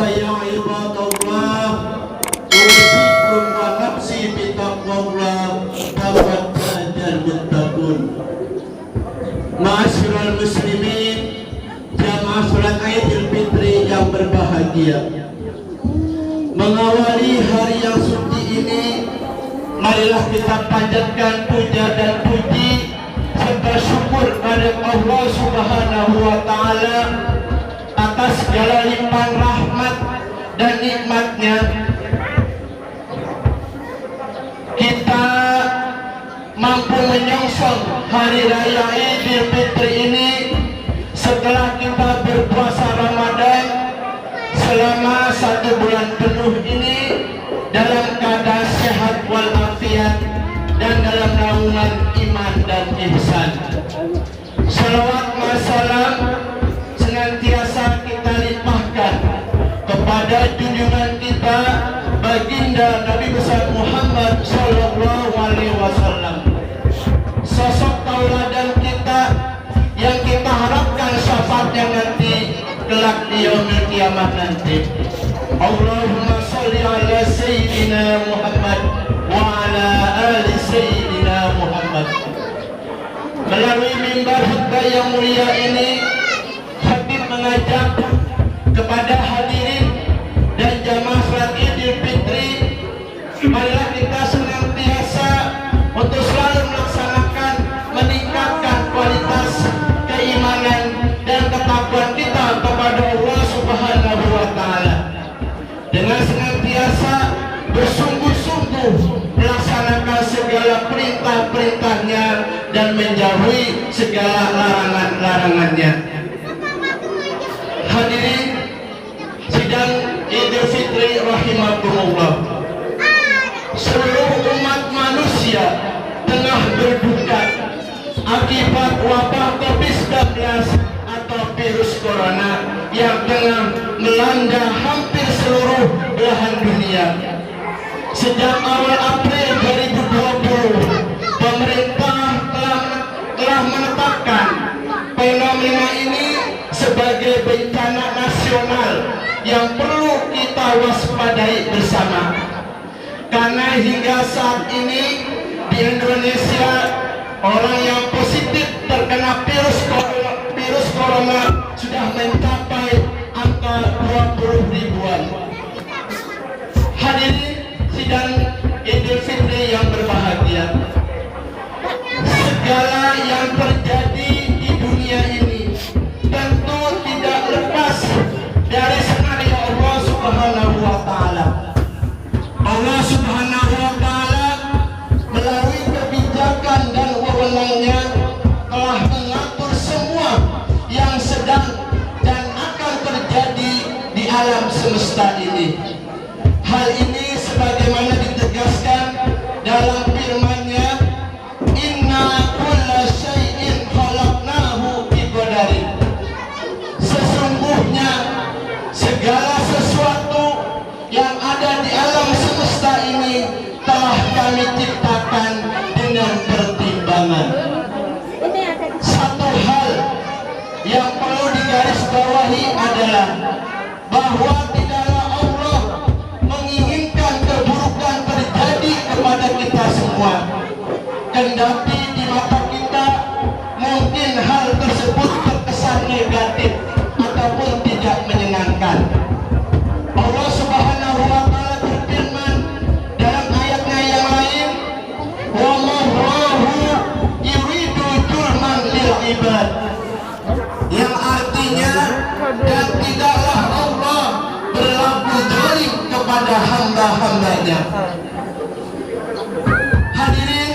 ya ibadallah, usikum wa nafsi bitaqwallah faqad fazal muttaqun. Ma'asyiral muslimin, jamaah salat Idul Fitri yang berbahagia. Mengawali hari yang suci ini, marilah kita panjatkan puja dan puji serta syukur kepada Allah Subhanahu wa Ta'ala atas segala limpahan rahmat dan nikmatnya. Kita mampu menyongsong hari raya Idul Fitri ini setelah kita berpuasa Ramadan selama 1 bulan penuh ini dalam keadaan sehat walafiat dan dalam naungan iman dan ihsan. Salawat wa salam senantiasa kita limpahkan kepada junjungan kita baginda Nabi besar Muhammad sallallahu alaihi wasallam, sosok tauladan kita yang kita harapkan syafaatnya nanti kelak di yaumil kiamat nanti. Allahumma sholli ala sayyidina Muhammad wa ala ali sayyidina Muhammad. Melalui mimbar khutbah yang mulia ini, khatib mengajak kepada hadirin dan jamaah salat Idul Fitri, marilah kita senantiasa untuk selalu melaksanakan, meningkatkan kualitas keimanan dan ketakwaan kita kepada Allah Subhanahu wa Ta'ala, dengan senantiasa bersungguh-sungguh melaksanakan segala perintah-perintahnya dan menjauhi segala larangan-larangannya. Hadirin sidang Idul Fitri rahimakumullah, seluruh umat manusia tengah berduka akibat wabah COVID-19 atau virus corona yang tengah melanda hampir seluruh belahan dunia. Sejak awal April 2020, pemerintah telah menetapkan fenomena ini sebagai bencana nasional yang perlu kita waspadai bersama. Karena hingga saat ini di Indonesia orang yang positif terkena virus corona sudah mencapai angka 20 ribuan. Hadirin sidang Idul Fitri yang berbahagia, segala yang terjadi di dunia ini tentu tidak lepas dari skenario Allah Subhanahu wa Ta'ala. Allah Subhanahu wa Ta'ala melalui kebijakan dan wewenangnya telah mengatur semua yang sedang dan akan terjadi di alam semesta ini. Hal ini sebagaimana ditegaskan dalam firman-Nya, inna kulla syai'in khalaqnahu biqadarin. Sesungguhnya segala sesuatu yang ada di alam semesta ini telah kami ciptakan dengan pertimbangan. Satu hal yang perlu digarisbawahi adalah bahwa tidaklah Allah menginginkan keburukan terjadi kepada kita semua. Kendati di mata kita mungkin hal tersebut terkesan negatif ataupun tidak menyenangkan. Allah Subhanahu wa Ta'ala berfirman dalam ayatnya yang lain, wa mallahu yuridu dzulman lil ibad, yang artinya dan tidaklah Allah berlaku zalim kepada hamba-hambanya. Hadirin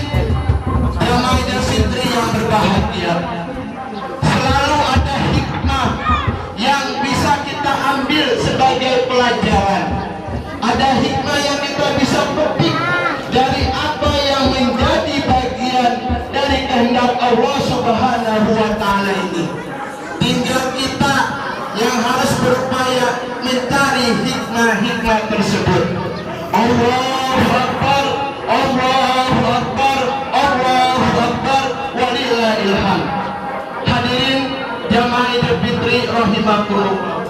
jamaah Idul Fitri yang berbahagia, selalu ada hikmah yang bisa kita ambil sebagai pelajaran. Ada hikmah yang kita bisa petik dari apa yang menjadi bagian dari kehendak Allah Subhanahu wa Ta'ala ini. Tinggal kita yang harus berupaya mencari hikmah-hikmah tersebut. Allahu Akbar, Allahu Akbar, Allahu Akbar, walillahil hamd. Hadirin jamaah Idul Fitri rahimakumullah,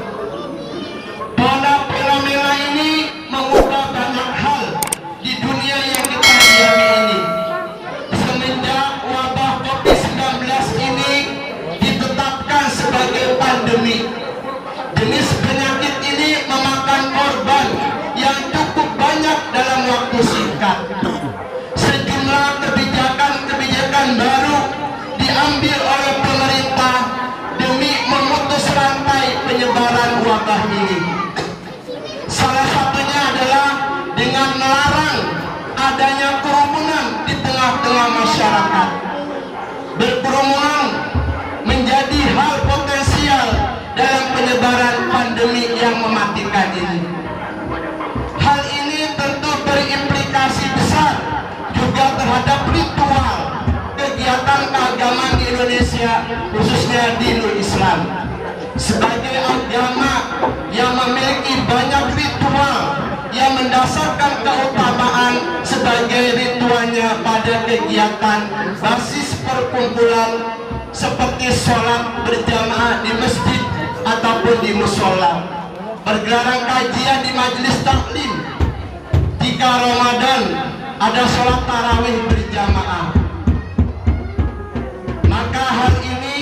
ini. Salah satunya adalah dengan melarang adanya kerumunan di tengah-tengah masyarakat. Berkerumun menjadi hal potensial dalam penyebaran pandemi yang mematikan ini. Hal ini tentu berimplikasi besar juga terhadap ritual kegiatan keagamaan di Indonesia, khususnya di Islam. Sebagai agama yang memiliki banyak ritual yang mendasarkan keutamaan sebagai ritualnya pada kegiatan basis perkumpulan seperti sholat berjamaah di masjid ataupun di musola, pergelaran kajian di majelis taklim. Jika Ramadan ada sholat tarawih berjamaah, maka hal ini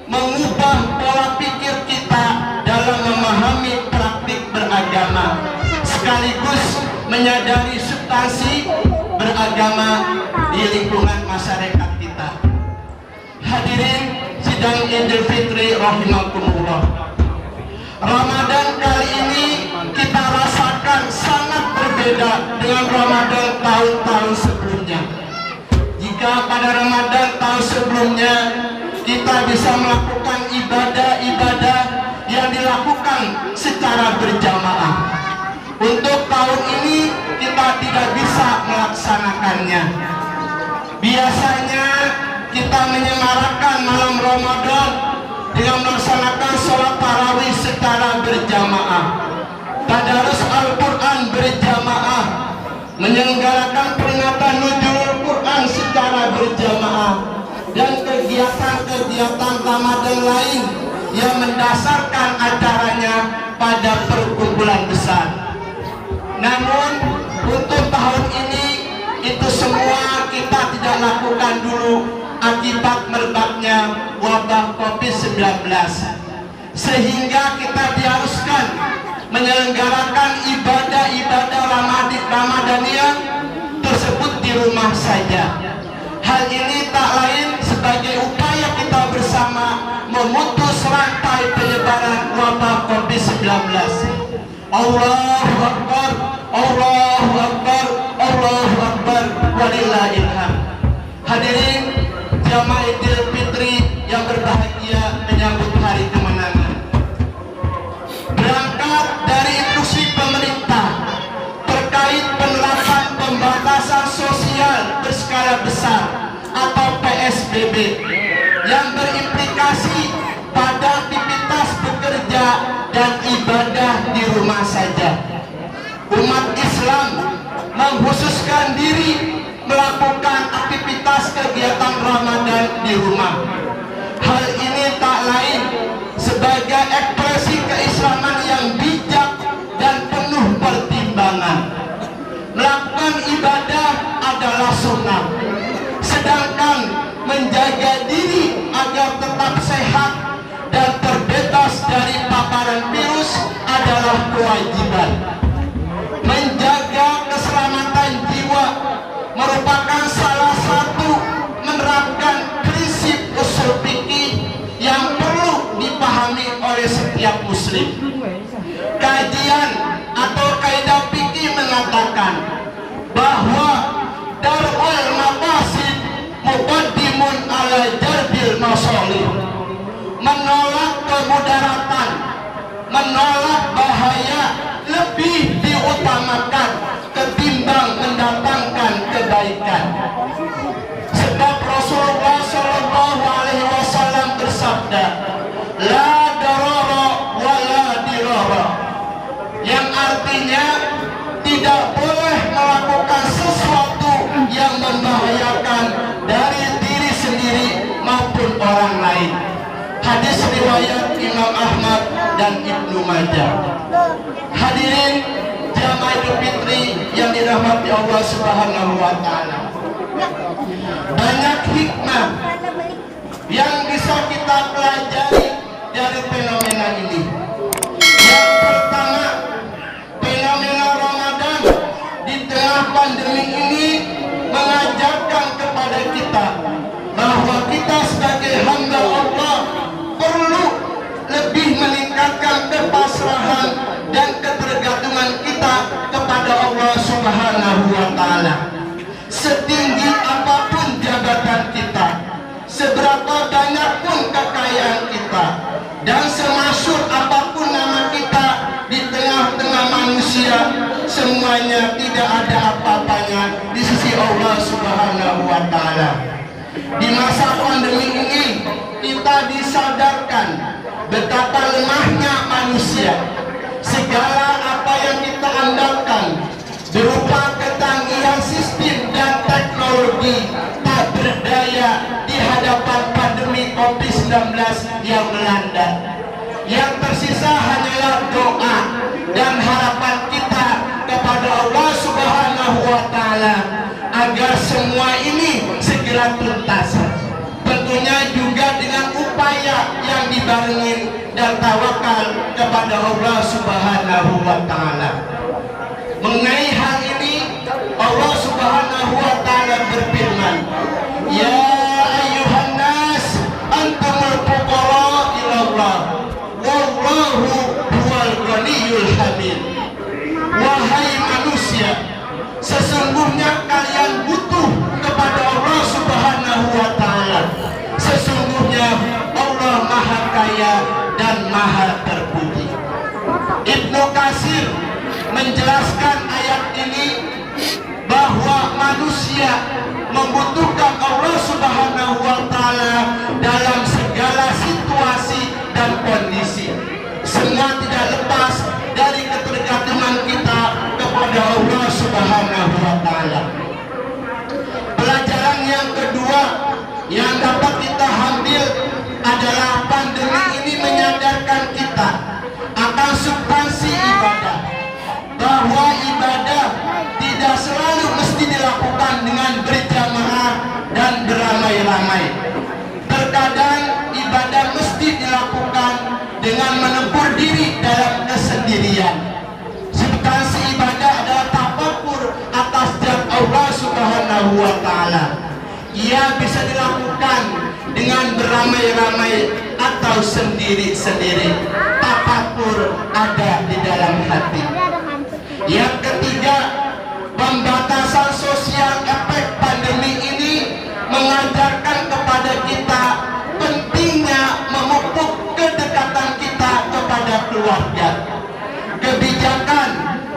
mengubah pola pikir kita dalam memahami praktik beragama, sekaligus menyadari substansi beragama di lingkungan masyarakat kita. Hadirin sidang Idul Fitri rahimakumullah. Ramadan kali ini kita rasakan sangat berbeda dengan Ramadan tahun-tahun sebelumnya. Jika pada Ramadan tahun sebelumnya kita bisa melakukan ibadah-ibadah yang dilakukan secara berjamaah, untuk tahun ini kita tidak bisa melaksanakannya. Biasanya kita menyemarakan malam Ramadan dengan melaksanakan sholat tarawih secara berjamaah, tadarus Al-Quran berjamaah, menyelenggarakan peringatan nuzulul Quran secara berjamaah, dan kegiatan-kegiatan Ramadan lain yang mendasarkan acaranya pada perkumpulan besar. Namun untuk tahun ini itu semua kita tidak lakukan dulu akibat merebaknya wabah COVID-19, sehingga kita diharuskan menyelenggarakan ibadah-ibadah Ramadaniyah tersebut di rumah saja. Hal ini tak lain sebagai upaya kita bersama memutus rantai penyebaran wabah COVID-19. Allahu Akbar, Allahu Akbar, Allahu Akbar, walillahil hamd. Hadirin jamaah Idul Fitri yang berbahagia menyambut hari kemenangan. Berangkat dari instruksi pemerintah terkait penerapan pembatasan sosial berskala besar atau PSBB yang berimplikasi pada aktivitas bekerja dan ibadah di rumah saja, umat Islam mengkhususkan diri melakukan aktivitas kegiatan Ramadan di rumah. Hal ini tak lain sebagai ekspresi keislaman yang bijak dan penuh pertimbangan. Melakukan ibadah adalah sunnah, sedangkan menjaga diri agar tetap sehat dan terbebas dari paparan virus adalah kewajiban. Menjaga keselamatan jiwa merupakan salah satu menerapkan prinsip usul fikih yang perlu dipahami oleh setiap muslim. Kajian atau kaidah fikih mengatakan bahwa darul mafasid muqaddimun ala jarbil masalih. Menolak kemudaratan, menolak bahaya lebih diutamakan ketimbang mendatangkan kebaikan. Sebab Rasulullah SAW bersabda, la darara wa la dirara, yang artinya tidak boleh melakukan sesuatu yang membahayakan dari diri sendiri maupun orang lain. Hadis riwayat Imam Ahmad dan Ibnu Majah. Hadirin jamaah Idul Fitri yang dirahmati Allah Subhanahu wa taala. Banyak hikmah yang bisa kita pelajari dari fenomena ini. Yang pertama, fenomena Ramadan di tengah pandemi ini mengajarkan kepada kita bahwa kita sebagai hamba Allah perlu lebih meningkatkan kepasrahan manusia semuanya tidak ada apa-apanya di sisi Allah Subhanahu wa Ta'ala. Di masa pandemi ini kita disadarkan betapa lemahnya manusia. Segala apa yang kita andalkan berupa ketanggihan sistem dan teknologi tak berdaya di hadapan pandemi COVID-19 yang melanda. Yang tersisa hanyalah doa dan harapan kita kepada Allah Subhanahu wa Ta'ala agar semua ini segera tuntas. Tentunya juga dengan upaya yang dibarengi dan tawakal kepada Allah Subhanahu wa Ta'ala. Mengenai hal ini, Allah Subhanahu wa Ta'ala berfirman, "Ya ayyuhan nas, antumul fuqara ila Allah, wallahu huwal ghaniyyul hamid." Wahai manusia, sesungguhnya kalian butuh kepada Allah Subhanahu wa Ta'ala. Sesungguhnya Allah Maha Kaya dan Maha Terpuji. Ibnu Katsir menjelaskan ayat ini bahwa manusia membutuhkan Allah Subhanahu wa Ta'ala dalam segala situasi dan kondisi. Semua tidak lepas dari ketergantungan kita kepada Allah Subhanahu wa Ta'ala. Pelajaran yang kedua yang dapat kita ambil adalah pandemi ini menyadarkan kita akan substansi ibadah, bahwa ibadah tidak selalu mesti dilakukan dengan berjamaah dan beramai-ramai. Terkadang ibadah mesti dilakukan dengan menempur diri dalam kesendirian. Substansi ibadah adalah tafakur atas zat Allah Subhanahu wa Ta'ala. Ia bisa dilakukan dengan beramai-ramai atau sendiri-sendiri. Tafakur ada di dalam hati. Yang ketiga, pembatasan sosial efek pandemi ini mengajarkan kepada kita pentingnya memupuk kedekatan kita kepada keluarga. Kebijakan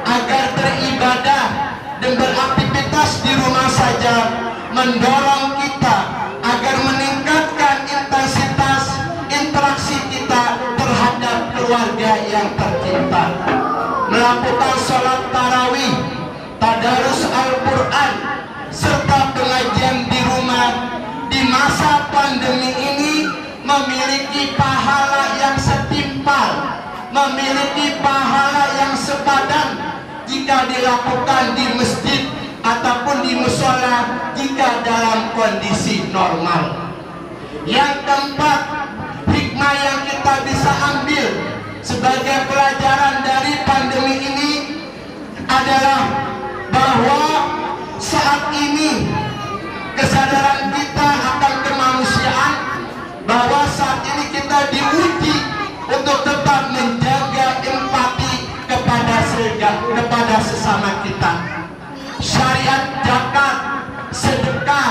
agar beribadah dan beraktivitas di rumah saja mendorong kita agar meningkatkan intensitas interaksi kita terhadap keluarga yang tercinta. Melakukan sholat tarawih, tadarus Al-Quran, serta pengajian di rumah di masa pandemi ini memiliki pahala yang setimpal, memiliki pahala yang sepadan jika dilakukan di masjid ataupun di mushola jika dalam kondisi normal. Yang keempat, hikmah yang kita bisa ambil sebagai pelajaran dari pandemi ini adalah bahwa saat ini kesadaran kita akan kemanusiaan, bahwa saat ini kita diuji untuk tetap menjaga empati kepada sesama kita. Syariat zakat, sedekah,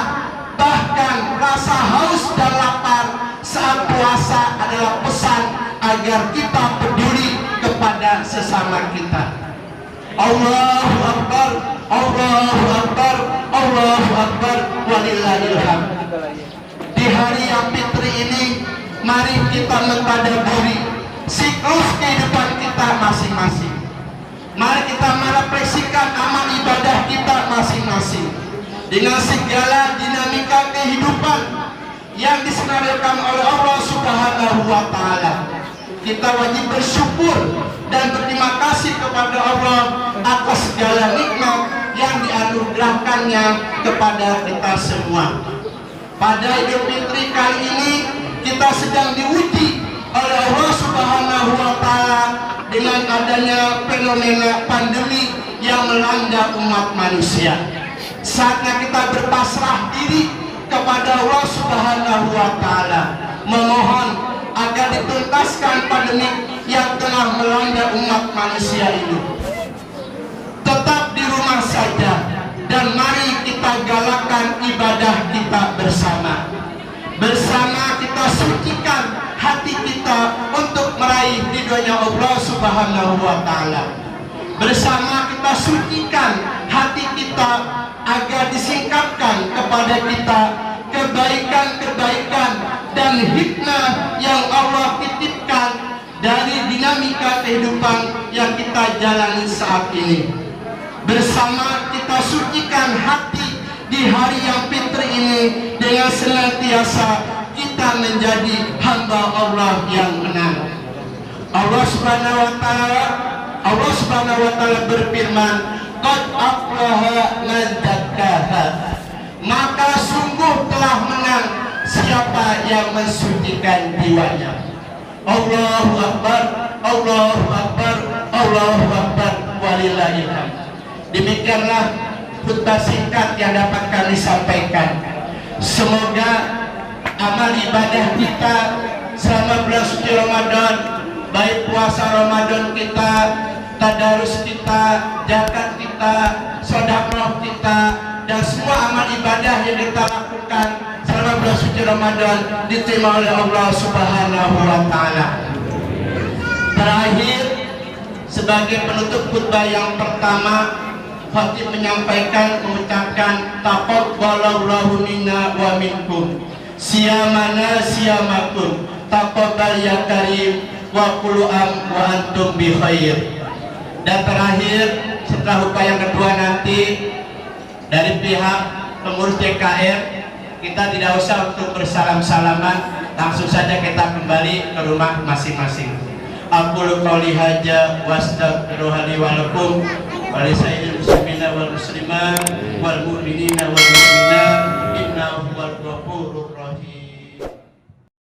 bahkan rasa haus dan lapar saat puasa adalah pesan agar kita peduli kepada sesama kita. Allahu Akbar, Allahu Akbar, Allahu Akbar, walillahil hamd. Di hari yang fitri ini, mari kita mentadabburi siklus kehidupan kita masing-masing. Mari kita merefleksikan amal ibadah kita masing-masing dengan segala dinamika kehidupan yang disenariokan oleh Allah Subhanahu wa Ta'ala. Kita wajib bersyukur dan berterima kasih kepada Allah atas segala nikmat yang dianugerahkannya kepada kita semua. Pada Idul Fitri kali ini kita sedang diuji oleh Allah Subhanahu wa Ta'ala dengan adanya fenomena pandemi yang melanda umat manusia. Saatnya kita berpasrah diri kepada Allah Subhanahu wa Ta'ala, memohon agar dituntaskan pandemi yang tengah melanda umat manusia ini. Tetap di rumah saja dan mari kita galakkan ibadah kita bersama. Bersama kita sucikan hati kita untuk meraih ridhonya Allah Subhanahu wa Ta'ala. bersama kita sucikan hati kita agar disingkapkan kepada kita kebaikan-kebaikan dan hikmah yang Allah titipkan dari dinamika kehidupan yang kita jalani saat ini. Bersama kita sucikan hati di hari yang fitri ini dengan senantiasa kita menjadi hamba Allah yang menang. Allah Subhanahu wa taala berfirman, qad aflaha man zakkaha, maka sungguh telah menang siapa yang mensucikan jiwanya. Allahu akbar, Allahu akbar, Allahu akbar, walillahil hamd. Demikianlah khutbah singkat yang dapat kami sampaikan. Semoga amal ibadah kita selama bulan suci Ramadan, baik puasa Ramadan kita, tadarus kita, zakat kita, sedekah kita, dan semua amal ibadah yang kita lakukan selama bulan suci Ramadan diterima oleh Allah Subhanahu wa taala. Terakhir, sebagai penutup khutbah yang pertama, khatib mengucapkan taqabbalallahu minna wa minkum, siyamana siyamakum, taqabbal ya karim, wa kullu am wa antum bi khair. Dan terakhir, setelah khutbah yang kedua nanti dari pihak pengurus JKR, kita tidak usah untuk bersalam-salaman, langsung saja kita kembali ke rumah masing-masing. Aqulu qouli hadza wa astaghfirullaha li wa lakum wa li sayyidil muslimina wal muslimat wal mu'minina wal mu'minat innahu huwal ghafurur rahim.